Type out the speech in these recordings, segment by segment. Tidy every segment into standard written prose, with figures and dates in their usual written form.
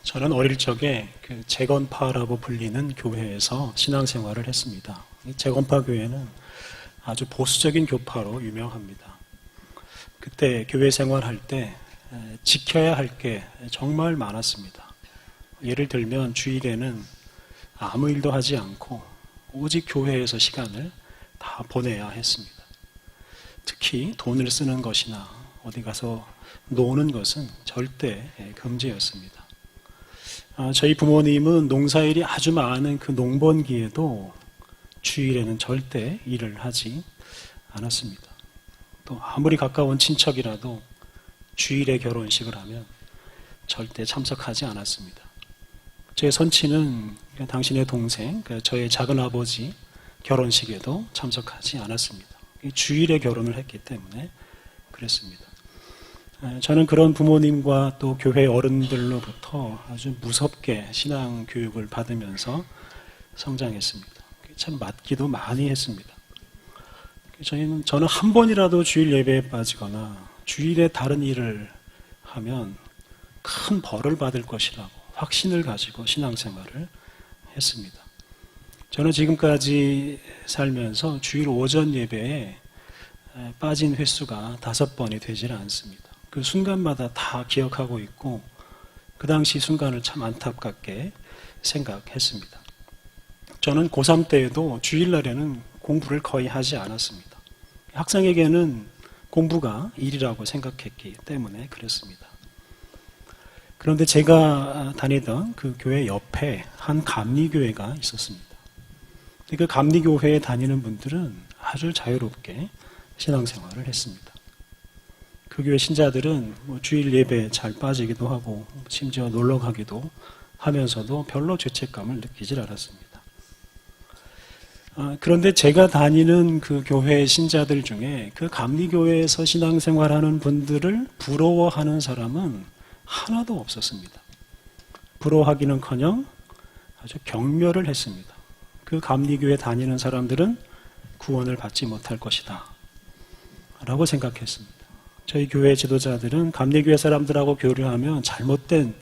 저는 어릴 적에 그 재건파라고 불리는 교회에서 신앙생활을 했습니다. 이 재건파 교회는 아주 보수적인 교파로 유명합니다. 그때 교회 생활할 때 지켜야 할 게 정말 많았습니다. 예를 들면 주일에는 아무 일도 하지 않고 오직 교회에서 시간을 다 보내야 했습니다. 특히 돈을 쓰는 것이나 어디 가서 노는 것은 절대 금지였습니다. 저희 부모님은 농사일이 아주 많은 그 농번기에도 주일에는 절대 일을 하지 않았습니다. 또 아무리 가까운 친척이라도 주일에 결혼식을 하면 절대 참석하지 않았습니다. 제 선친은 당신의 동생, 저의 작은아버지 결혼식에도 참석하지 않았습니다. 주일에 결혼을 했기 때문에 그랬습니다. 저는 그런 부모님과 또 교회 어른들로부터 아주 무섭게 신앙 교육을 받으면서 성장했습니다. 참 맞기도 많이 했습니다. 저는 한 번이라도 주일 예배에 빠지거나 주일에 다른 일을 하면 큰 벌을 받을 것이라고 확신을 가지고 신앙생활을 했습니다. 저는 지금까지 살면서 주일 오전 예배에 빠진 횟수가 5번이 되질 않습니다. 그 순간마다 다 기억하고 있고 그 당시 순간을 참 안타깝게 생각했습니다. 저는 고3 때에도 주일날에는 공부를 거의 하지 않았습니다. 학생에게는 공부가 일이라고 생각했기 때문에 그랬습니다. 그런데 제가 다니던 그 교회 옆에 한 감리교회가 있었습니다. 그 감리교회에 다니는 분들은 아주 자유롭게 신앙생활을 했습니다. 그 교회 신자들은 주일 예배에 잘 빠지기도 하고 심지어 놀러 가기도 하면서도 별로 죄책감을 느끼질 않았습니다. 그런데 제가 다니는 그 교회 신자들 중에 그 감리교회에서 신앙생활하는 분들을 부러워하는 사람은 하나도 없었습니다. 부러워하기는커녕 아주 경멸을 했습니다. 그 감리교회 다니는 사람들은 구원을 받지 못할 것이다 라고 생각했습니다. 저희 교회 지도자들은 감리교회 사람들하고 교류하면 잘못된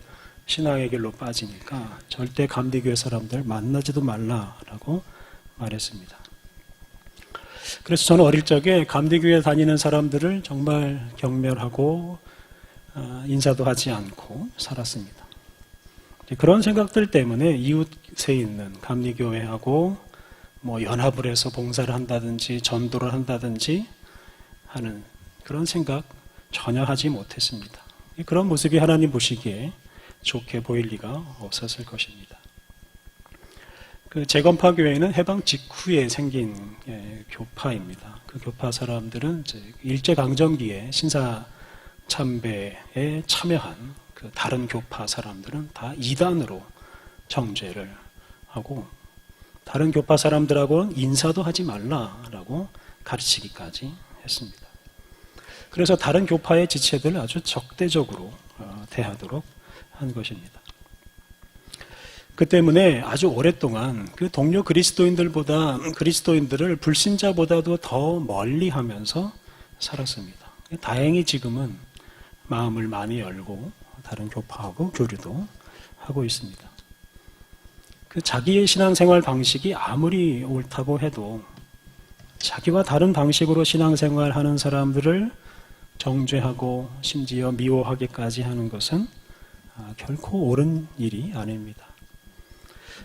신앙의 길로 빠지니까 절대 감리교회 사람들 만나지도 말라라고 말했습니다. 그래서 저는 어릴 적에 감리교회 다니는 사람들을 정말 경멸하고 인사도 하지 않고 살았습니다. 그런 생각들 때문에 이웃에 있는 감리교회하고 연합을 해서 봉사를 한다든지 전도를 한다든지 하는 그런 생각 전혀 하지 못했습니다. 그런 모습이 하나님 보시기에 좋게 보일 리가 없었을 것입니다. 그 재건파 교회는 해방 직후에 생긴 교파입니다. 그 교파 사람들은 일제강점기에 신사 참배에 참여한 그 다른 교파 사람들은 다 이단으로 정죄를 하고 다른 교파 사람들하고는 인사도 하지 말라라고 가르치기까지 했습니다. 그래서 다른 교파의 지체들을 아주 적대적으로 대하도록 한 것입니다. 그 때문에 아주 오랫동안 그 동료 그리스도인들을 불신자보다도 더 멀리 하면서 살았습니다. 다행히 지금은 마음을 많이 열고 다른 교파하고 교류도 하고 있습니다. 그 자기의 신앙생활 방식이 아무리 옳다고 해도 자기와 다른 방식으로 신앙생활 하는 사람들을 정죄하고 심지어 미워하기까지 하는 것은 결코 옳은 일이 아닙니다.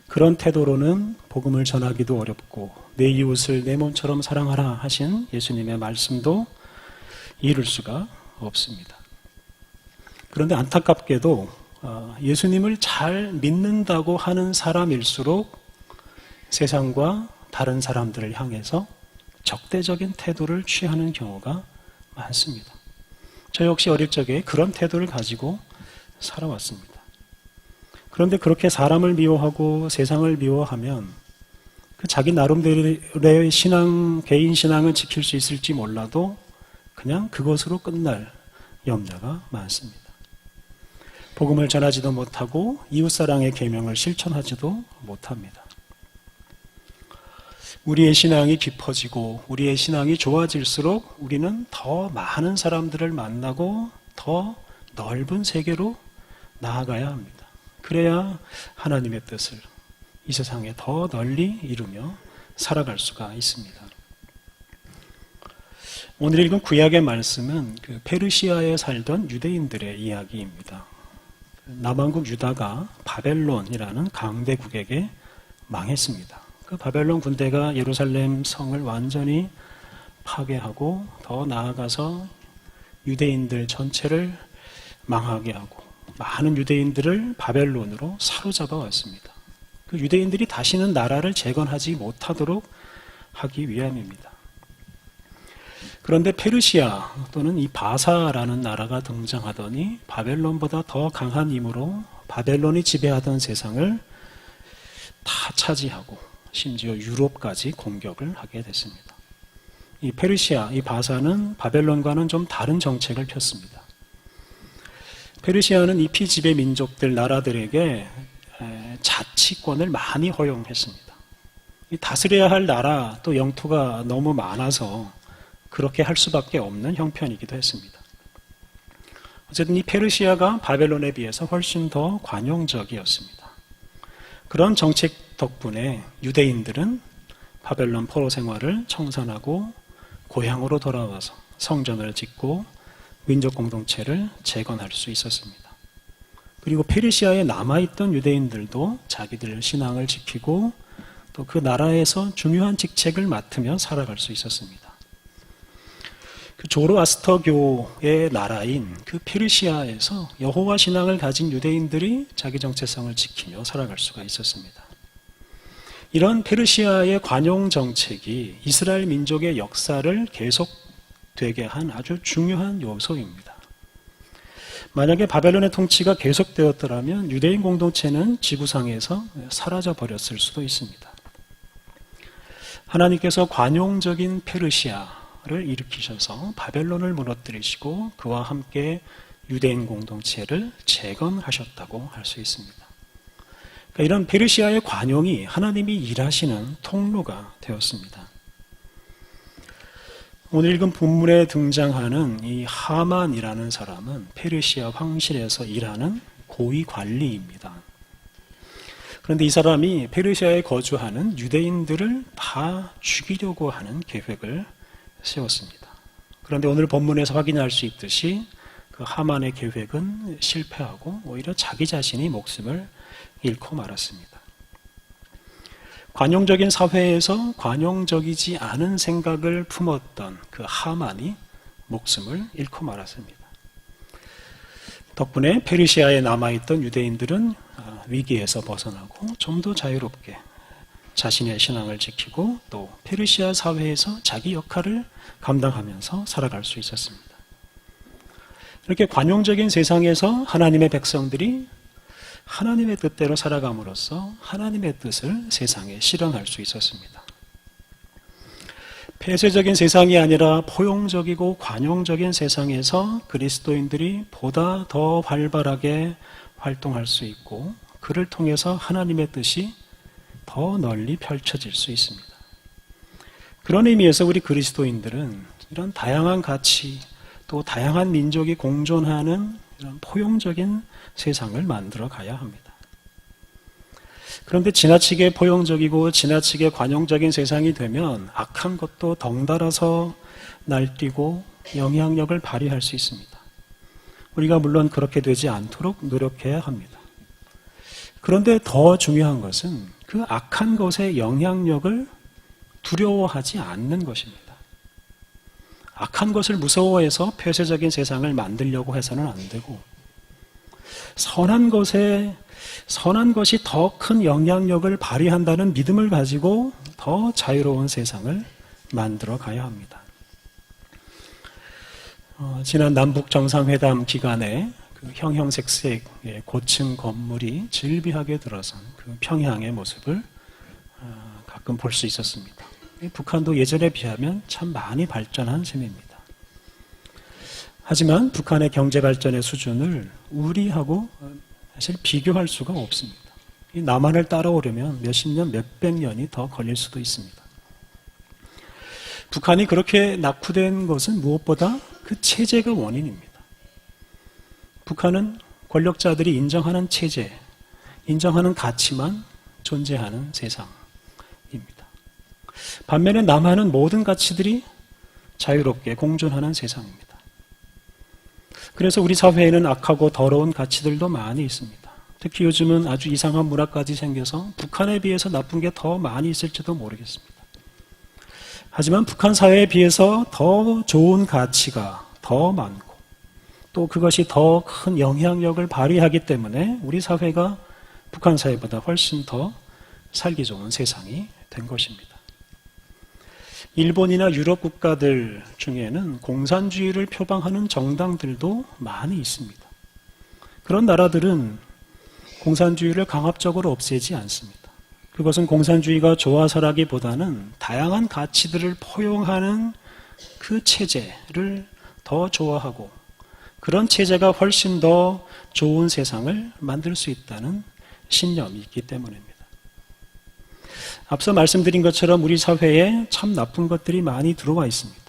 그런 태도로는 복음을 전하기도 어렵고 내 이웃을 내 몸처럼 사랑하라 하신 예수님의 말씀도 이룰 수가 없습니다. 그런데 안타깝게도 예수님을 잘 믿는다고 하는 사람일수록 세상과 다른 사람들을 향해서 적대적인 태도를 취하는 경우가 많습니다. 저 역시 어릴 적에 그런 태도를 가지고 살아왔습니다. 그런데 그렇게 사람을 미워하고 세상을 미워하면 그 자기 나름대로의 개인 신앙은 지킬 수 있을지 몰라도 그냥 그것으로 끝날 염려가 많습니다. 복음을 전하지도 못하고 이웃사랑의 계명을 실천하지도 못합니다. 우리의 신앙이 깊어지고 우리의 신앙이 좋아질수록 우리는 더 많은 사람들을 만나고 더 넓은 세계로 나아가야 합니다. 그래야 하나님의 뜻을 이 세상에 더 널리 이루며 살아갈 수가 있습니다. 오늘 읽은 구약의 말씀은 그 페르시아에 살던 유대인들의 이야기입니다. 남왕국 유다가 바벨론이라는 강대국에게 망했습니다. 그 바벨론 군대가 예루살렘 성을 완전히 파괴하고 더 나아가서 유대인들 전체를 망하게 하고 많은 유대인들을 바벨론으로 사로잡아 왔습니다. 그 유대인들이 다시는 나라를 재건하지 못하도록 하기 위함입니다. 그런데 페르시아 또는 이 바사라는 나라가 등장하더니 바벨론보다 더 강한 힘으로 바벨론이 지배하던 세상을 다 차지하고 심지어 유럽까지 공격을 하게 됐습니다. 이 페르시아, 이 바사는 바벨론과는 좀 다른 정책을 폈습니다. 페르시아는 이 피지배 민족들, 나라들에게 자치권을 많이 허용했습니다. 이 다스려야 할 나라 또 영토가 너무 많아서 그렇게 할 수밖에 없는 형편이기도 했습니다. 어쨌든 이 페르시아가 바벨론에 비해서 훨씬 더 관용적이었습니다. 그런 정책 덕분에 유대인들은 바벨론 포로 생활을 청산하고 고향으로 돌아와서 성전을 짓고 민족 공동체를 재건할 수 있었습니다. 그리고 페르시아에 남아있던 유대인들도 자기들 신앙을 지키고 또 그 나라에서 중요한 직책을 맡으며 살아갈 수 있었습니다. 그 조로아스터교의 나라인 그 페르시아에서 여호와 신앙을 가진 유대인들이 자기 정체성을 지키며 살아갈 수가 있었습니다. 이런 페르시아의 관용 정책이 이스라엘 민족의 역사를 계속되게 한 아주 중요한 요소입니다. 만약에 바벨론의 통치가 계속되었더라면 유대인 공동체는 지구상에서 사라져 버렸을 수도 있습니다. 하나님께서 관용적인 페르시아를 일으키셔서 바벨론을 무너뜨리시고 그와 함께 유대인 공동체를 재건하셨다고 할 수 있습니다. 그러니까 이런 페르시아의 관용이 하나님이 일하시는 통로가 되었습니다. 오늘 읽은 본문에 등장하는 이 하만이라는 사람은 페르시아 황실에서 일하는 고위 관리입니다. 그런데 이 사람이 페르시아에 거주하는 유대인들을 다 죽이려고 하는 계획을 세웠습니다. 그런데 오늘 본문에서 확인할 수 있듯이 그 하만의 계획은 실패하고 오히려 자기 자신이 목숨을 잃고 말았습니다. 관용적인 사회에서 관용적이지 않은 생각을 품었던 그 하만이 목숨을 잃고 말았습니다. 덕분에 페르시아에 남아있던 유대인들은 위기에서 벗어나고 좀 더 자유롭게 자신의 신앙을 지키고 또 페르시아 사회에서 자기 역할을 감당하면서 살아갈 수 있었습니다. 이렇게 관용적인 세상에서 하나님의 백성들이 하나님의 뜻대로 살아감으로써 하나님의 뜻을 세상에 실현할 수 있었습니다. 폐쇄적인 세상이 아니라 포용적이고 관용적인 세상에서 그리스도인들이 보다 더 활발하게 활동할 수 있고 그를 통해서 하나님의 뜻이 더 널리 펼쳐질 수 있습니다. 그런 의미에서 우리 그리스도인들은 이런 다양한 가치 또 다양한 민족이 공존하는 이런 포용적인 세상을 만들어 가야 합니다. 그런데 지나치게 포용적이고 지나치게 관용적인 세상이 되면 악한 것도 덩달아서 날뛰고 영향력을 발휘할 수 있습니다. 우리가 물론 그렇게 되지 않도록 노력해야 합니다. 그런데 더 중요한 것은 그 악한 것의 영향력을 두려워하지 않는 것입니다. 악한 것을 무서워해서 폐쇄적인 세상을 만들려고 해서는 안 되고 선한 것이 더 큰 영향력을 발휘한다는 믿음을 가지고 더 자유로운 세상을 만들어 가야 합니다. 지난 남북 정상회담 기간에 그 형형색색의 고층 건물이 질비하게 들어선 그 평양의 모습을 가끔 볼 수 있었습니다. 북한도 예전에 비하면 참 많이 발전한 셈입니다. 하지만 북한의 경제 발전의 수준을 우리하고 사실 비교할 수가 없습니다. 이 남한을 따라오려면 몇십 년, 몇백 년이 더 걸릴 수도 있습니다. 북한이 그렇게 낙후된 것은 무엇보다 그 체제가 원인입니다. 북한은 권력자들이 인정하는 체제, 인정하는 가치만 존재하는 세상입니다. 반면에 남하는 모든 가치들이 자유롭게 공존하는 세상입니다. 그래서 우리 사회에는 악하고 더러운 가치들도 많이 있습니다. 특히 요즘은 아주 이상한 문화까지 생겨서 북한에 비해서 나쁜 게 더 많이 있을지도 모르겠습니다. 하지만 북한 사회에 비해서 더 좋은 가치가 더 많고 또 그것이 더 큰 영향력을 발휘하기 때문에 우리 사회가 북한 사회보다 훨씬 더 살기 좋은 세상이 된 것입니다. 일본이나 유럽 국가들 중에는 공산주의를 표방하는 정당들도 많이 있습니다. 그런 나라들은 공산주의를 강압적으로 없애지 않습니다. 그것은 공산주의가 좋아서라기보다는 다양한 가치들을 포용하는 그 체제를 더 좋아하고 그런 체제가 훨씬 더 좋은 세상을 만들 수 있다는 신념이 있기 때문입니다. 앞서 말씀드린 것처럼 우리 사회에 참 나쁜 것들이 많이 들어와 있습니다.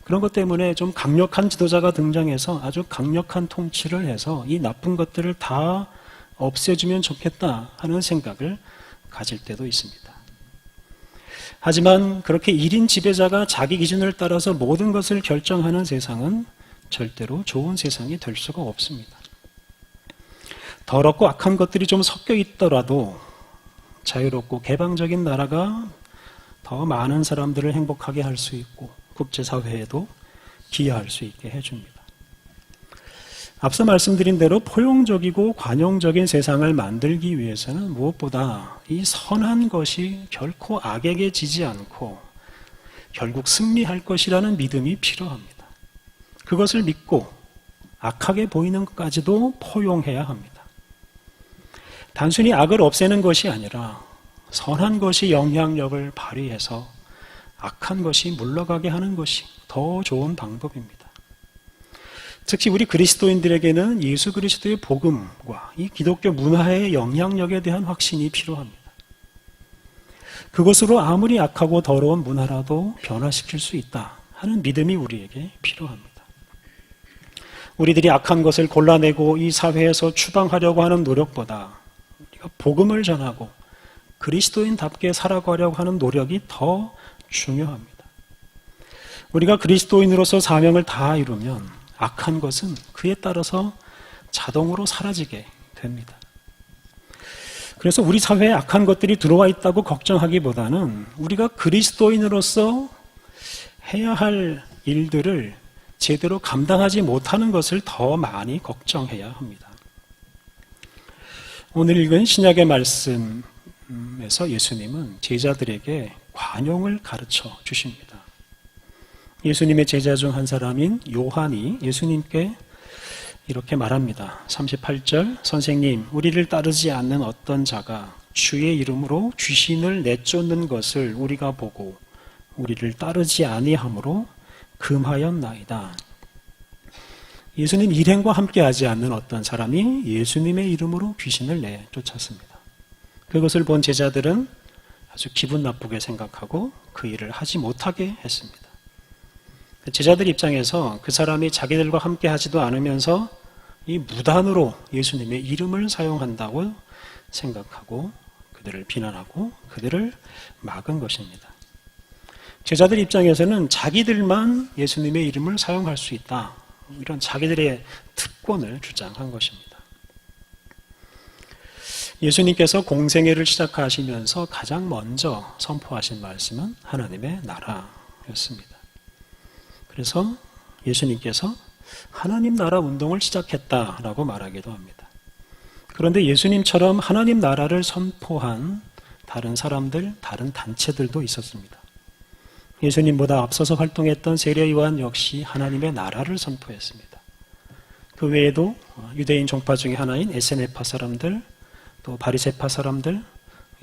그런 것 때문에 좀 강력한 지도자가 등장해서 아주 강력한 통치를 해서 이 나쁜 것들을 다 없애주면 좋겠다 하는 생각을 가질 때도 있습니다. 하지만 그렇게 1인 지배자가 자기 기준을 따라서 모든 것을 결정하는 세상은 절대로 좋은 세상이 될 수가 없습니다. 더럽고 악한 것들이 좀 섞여 있더라도 자유롭고 개방적인 나라가 더 많은 사람들을 행복하게 할 수 있고 국제사회에도 기여할 수 있게 해줍니다. 앞서 말씀드린 대로 포용적이고 관용적인 세상을 만들기 위해서는 무엇보다 이 선한 것이 결코 악에게 지지 않고 결국 승리할 것이라는 믿음이 필요합니다. 그것을 믿고 악하게 보이는 것까지도 포용해야 합니다. 단순히 악을 없애는 것이 아니라 선한 것이 영향력을 발휘해서 악한 것이 물러가게 하는 것이 더 좋은 방법입니다. 특히 우리 그리스도인들에게는 예수 그리스도의 복음과 이 기독교 문화의 영향력에 대한 확신이 필요합니다. 그것으로 아무리 악하고 더러운 문화라도 변화시킬 수 있다 하는 믿음이 우리에게 필요합니다. 우리들이 악한 것을 골라내고 이 사회에서 추방하려고 하는 노력보다 우리가 복음을 전하고 그리스도인답게 살아가려고 하는 노력이 더 중요합니다. 우리가 그리스도인으로서 사명을 다 이루면 악한 것은 그에 따라서 자동으로 사라지게 됩니다. 그래서 우리 사회에 악한 것들이 들어와 있다고 걱정하기보다는 우리가 그리스도인으로서 해야 할 일들을 제대로 감당하지 못하는 것을 더 많이 걱정해야 합니다. 오늘 읽은 신약의 말씀에서 예수님은 제자들에게 관용을 가르쳐 주십니다. 예수님의 제자 중 한 사람인 요한이 예수님께 이렇게 말합니다. 38절, 선생님, 우리를 따르지 않는 어떤 자가 주의 이름으로 귀신을 내쫓는 것을 우리가 보고 우리를 따르지 아니하므로 금하였나이다. 예수님 일행과 함께하지 않는 어떤 사람이 예수님의 이름으로 귀신을 내쫓았습니다. 그것을 본 제자들은 아주 기분 나쁘게 생각하고 그 일을 하지 못하게 했습니다. 제자들 입장에서 그 사람이 자기들과 함께하지도 않으면서 이 무단으로 예수님의 이름을 사용한다고 생각하고 그들을 비난하고 그들을 막은 것입니다. 제자들 입장에서는 자기들만 예수님의 이름을 사용할 수 있다. 이런 자기들의 특권을 주장한 것입니다. 예수님께서 공생애를 시작하시면서 가장 먼저 선포하신 말씀은 하나님의 나라였습니다. 그래서 예수님께서 하나님 나라 운동을 시작했다라고 말하기도 합니다. 그런데 예수님처럼 하나님 나라를 선포한 다른 사람들, 다른 단체들도 있었습니다. 예수님보다 앞서서 활동했던 세례 요한 역시 하나님의 나라를 선포했습니다. 그 외에도 유대인 종파 중에 하나인 에세네파 사람들, 또 바리새파 사람들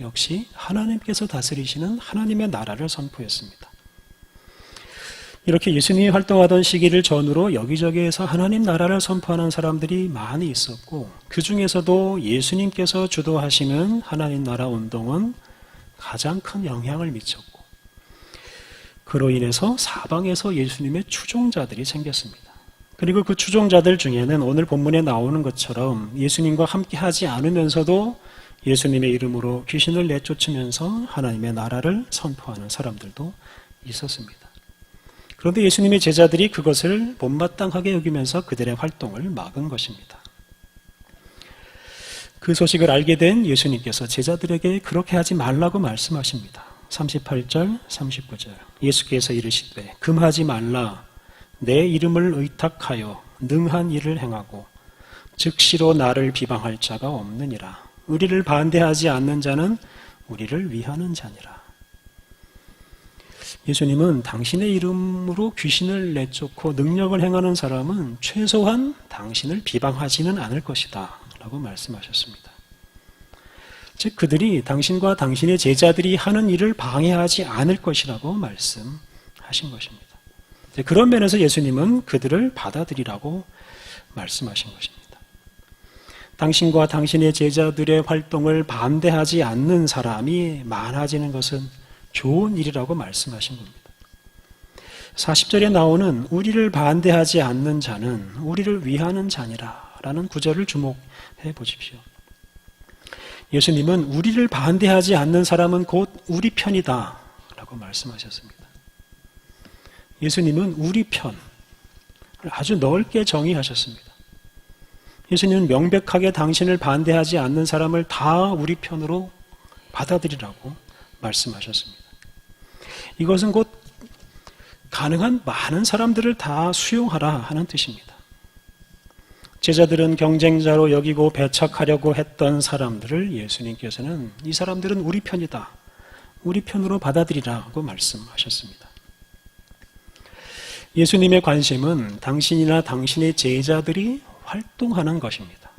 역시 하나님께서 다스리시는 하나님의 나라를 선포했습니다. 이렇게 예수님이 활동하던 시기를 전후로 여기저기에서 하나님 나라를 선포하는 사람들이 많이 있었고 그 중에서도 예수님께서 주도하시는 하나님 나라 운동은 가장 큰 영향을 미쳤고 그로 인해서 사방에서 예수님의 추종자들이 생겼습니다. 그리고 그 추종자들 중에는 오늘 본문에 나오는 것처럼 예수님과 함께 하지 않으면서도 예수님의 이름으로 귀신을 내쫓으면서 하나님의 나라를 선포하는 사람들도 있었습니다. 그런데 예수님의 제자들이 그것을 못마땅하게 여기면서 그들의 활동을 막은 것입니다. 그 소식을 알게 된 예수님께서 제자들에게 그렇게 하지 말라고 말씀하십니다. 38절, 39절. 예수께서 이르시되 금하지 말라. 내 이름을 의탁하여 능한 일을 행하고 즉시로 나를 비방할 자가 없느니라. 우리를 반대하지 않는 자는 우리를 위하는 자니라. 예수님은 당신의 이름으로 귀신을 내쫓고 능력을 행하는 사람은 최소한 당신을 비방하지는 않을 것이다 라고 말씀하셨습니다. 즉 그들이 당신과 당신의 제자들이 하는 일을 방해하지 않을 것이라고 말씀하신 것입니다. 그런 면에서 예수님은 그들을 받아들이라고 말씀하신 것입니다. 당신과 당신의 제자들의 활동을 반대하지 않는 사람이 많아지는 것은 좋은 일이라고 말씀하신 겁니다. 40절에 나오는 우리를 반대하지 않는 자는 우리를 위하는 자니라 라는 구절을 주목해 보십시오. 예수님은 우리를 반대하지 않는 사람은 곧 우리 편이다 라고 말씀하셨습니다. 예수님은 우리 편을 아주 넓게 정의하셨습니다. 예수님은 명백하게 당신을 반대하지 않는 사람을 다 우리 편으로 받아들이라고 말씀하셨습니다. 이것은 곧 가능한 많은 사람들을 다 수용하라 하는 뜻입니다. 제자들은 경쟁자로 여기고 배척하려고 했던 사람들을 예수님께서는 이 사람들은 우리 편이다. 우리 편으로 받아들이라고 말씀하셨습니다. 예수님의 관심은 당신이나 당신의 제자들이 활동하는 것입니다.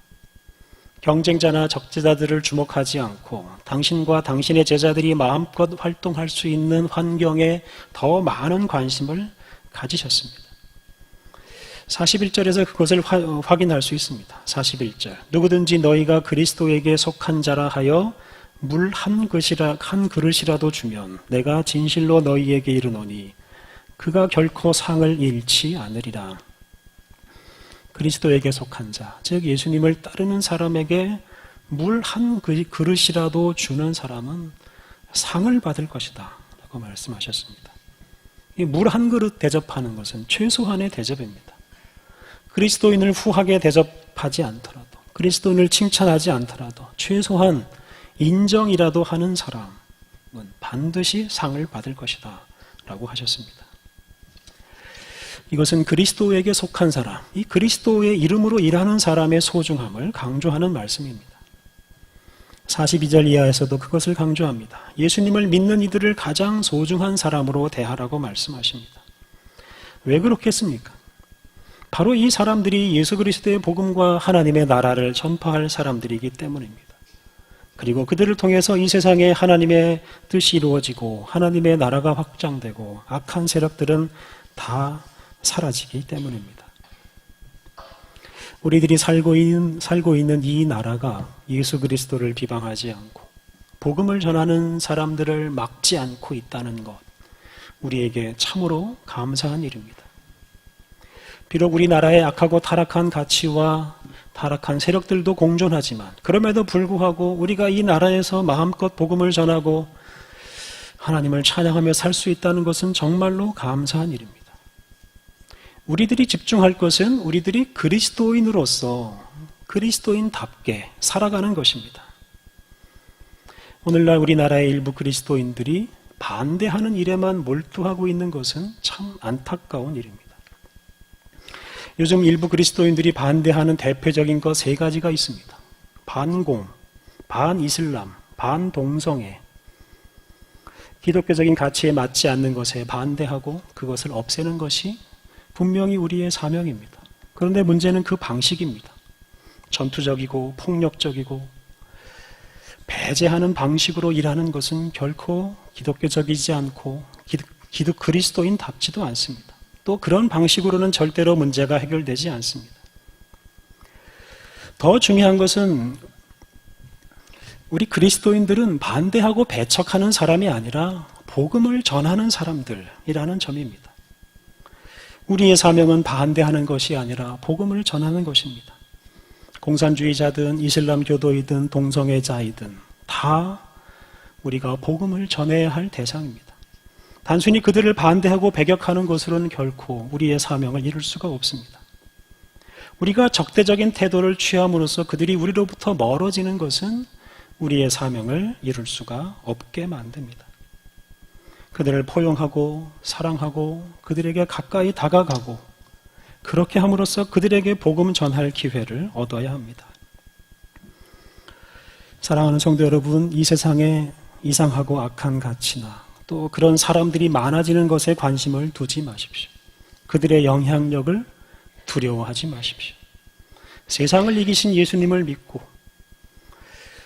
경쟁자나 적재자들을 주목하지 않고 당신과 당신의 제자들이 마음껏 활동할 수 있는 환경에 더 많은 관심을 가지셨습니다. 41절에서 그것을 확인할 수 있습니다. 41절. 누구든지 너희가 그리스도에게 속한 자라 하여 물 한 그릇이라도 주면 내가 진실로 너희에게 이르노니 그가 결코 상을 잃지 않으리라. 그리스도에게 속한 자, 즉 예수님을 따르는 사람에게 물 한 그릇이라도 주는 사람은 상을 받을 것이다 라고 말씀하셨습니다. 물 한 그릇 대접하는 것은 최소한의 대접입니다. 그리스도인을 후하게 대접하지 않더라도, 그리스도인을 칭찬하지 않더라도 최소한 인정이라도 하는 사람은 반드시 상을 받을 것이다 라고 하셨습니다. 이것은 그리스도에게 속한 사람, 이 그리스도의 이름으로 일하는 사람의 소중함을 강조하는 말씀입니다. 42절 이하에서도 그것을 강조합니다. 예수님을 믿는 이들을 가장 소중한 사람으로 대하라고 말씀하십니다. 왜 그렇겠습니까? 바로 이 사람들이 예수 그리스도의 복음과 하나님의 나라를 전파할 사람들이기 때문입니다. 그리고 그들을 통해서 이 세상에 하나님의 뜻이 이루어지고 하나님의 나라가 확장되고 악한 세력들은 다 사라지기 때문입니다. 우리들이 살고 있는 이 나라가 예수 그리스도를 비방하지 않고 복음을 전하는 사람들을 막지 않고 있다는 것, 우리에게 참으로 감사한 일입니다. 비록 우리나라의 악하고 타락한 가치와 타락한 세력들도 공존하지만 그럼에도 불구하고 우리가 이 나라에서 마음껏 복음을 전하고 하나님을 찬양하며 살 수 있다는 것은 정말로 감사한 일입니다. 우리들이 집중할 것은 우리들이 그리스도인으로서 그리스도인답게 살아가는 것입니다. 오늘날 우리나라의 일부 그리스도인들이 반대하는 일에만 몰두하고 있는 것은 참 안타까운 일입니다. 요즘 일부 그리스도인들이 반대하는 대표적인 것 세 가지가 있습니다. 반공, 반이슬람, 반동성애. 기독교적인 가치에 맞지 않는 것에 반대하고 그것을 없애는 것이 분명히 우리의 사명입니다. 그런데 문제는 그 방식입니다. 전투적이고 폭력적이고 배제하는 방식으로 일하는 것은 결코 기독교적이지 않고 그리스도인답지도 않습니다. 또 그런 방식으로는 절대로 문제가 해결되지 않습니다. 더 중요한 것은 우리 그리스도인들은 반대하고 배척하는 사람이 아니라 복음을 전하는 사람들이라는 점입니다. 우리의 사명은 반대하는 것이 아니라 복음을 전하는 것입니다. 공산주의자든 이슬람교도이든 동성애자이든 다 우리가 복음을 전해야 할 대상입니다. 단순히 그들을 반대하고 배격하는 것으로는 결코 우리의 사명을 이룰 수가 없습니다. 우리가 적대적인 태도를 취함으로써 그들이 우리로부터 멀어지는 것은 우리의 사명을 이룰 수가 없게 만듭니다. 그들을 포용하고 사랑하고 그들에게 가까이 다가가고 그렇게 함으로써 그들에게 복음 전할 기회를 얻어야 합니다. 사랑하는 성도 여러분, 이 세상에 이상하고 악한 가치나 또 그런 사람들이 많아지는 것에 관심을 두지 마십시오. 그들의 영향력을 두려워하지 마십시오. 세상을 이기신 예수님을 믿고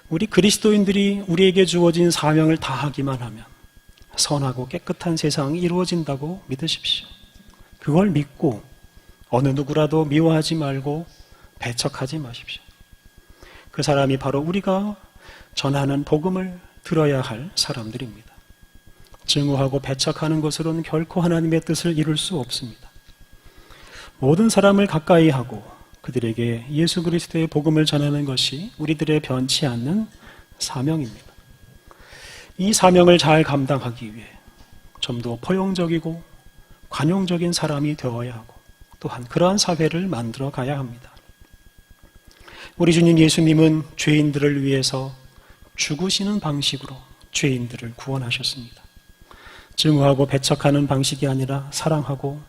우리 그리스도인들이 우리에게 주어진 사명을 다하기만 하면 선하고 깨끗한 세상이 이루어진다고 믿으십시오. 그걸 믿고 어느 누구라도 미워하지 말고 배척하지 마십시오. 그 사람이 바로 우리가 전하는 복음을 들어야 할 사람들입니다. 증오하고 배척하는 것으로는 결코 하나님의 뜻을 이룰 수 없습니다. 모든 사람을 가까이 하고 그들에게 예수 그리스도의 복음을 전하는 것이 우리들의 변치 않는 사명입니다. 이 사명을 잘 감당하기 위해 좀 더 포용적이고 관용적인 사람이 되어야 하고 또한 그러한 사회를 만들어 가야 합니다. 우리 주님 예수님은 죄인들을 위해서 죽으시는 방식으로 죄인들을 구원하셨습니다. 증오하고 배척하는 방식이 아니라 사랑하고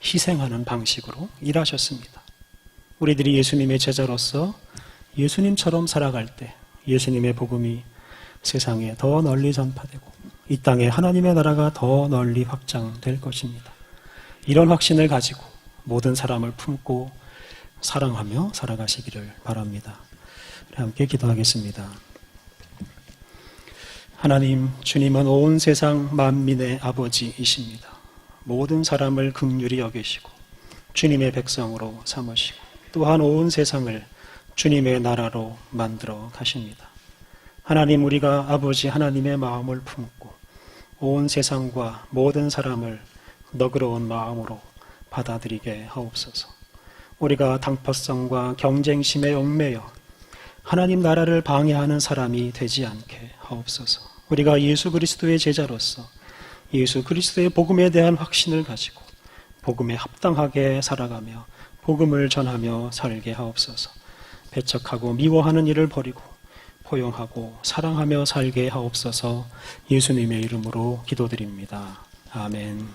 희생하는 방식으로 일하셨습니다. 우리들이 예수님의 제자로서 예수님처럼 살아갈 때 예수님의 복음이 세상에 더 널리 전파되고 이 땅에 하나님의 나라가 더 널리 확장될 것입니다. 이런 확신을 가지고 모든 사람을 품고 사랑하며 살아가시기를 바랍니다. 함께 기도하겠습니다. 하나님, 주님은 온 세상 만민의 아버지이십니다. 모든 사람을 긍휼히 여기시고 주님의 백성으로 삼으시고 또한 온 세상을 주님의 나라로 만들어 가십니다. 하나님, 우리가 아버지 하나님의 마음을 품고 온 세상과 모든 사람을 너그러운 마음으로 받아들이게 하옵소서. 우리가 당파성과 경쟁심에 얽매여 하나님 나라를 방해하는 사람이 되지 않게 하옵소서. 우리가 예수 그리스도의 제자로서 예수 그리스도의 복음에 대한 확신을 가지고 복음에 합당하게 살아가며 복음을 전하며 살게 하옵소서. 배척하고 미워하는 일을 버리고 포용하고 사랑하며 살게 하옵소서. 예수님의 이름으로 기도드립니다. 아멘.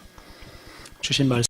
주신 말씀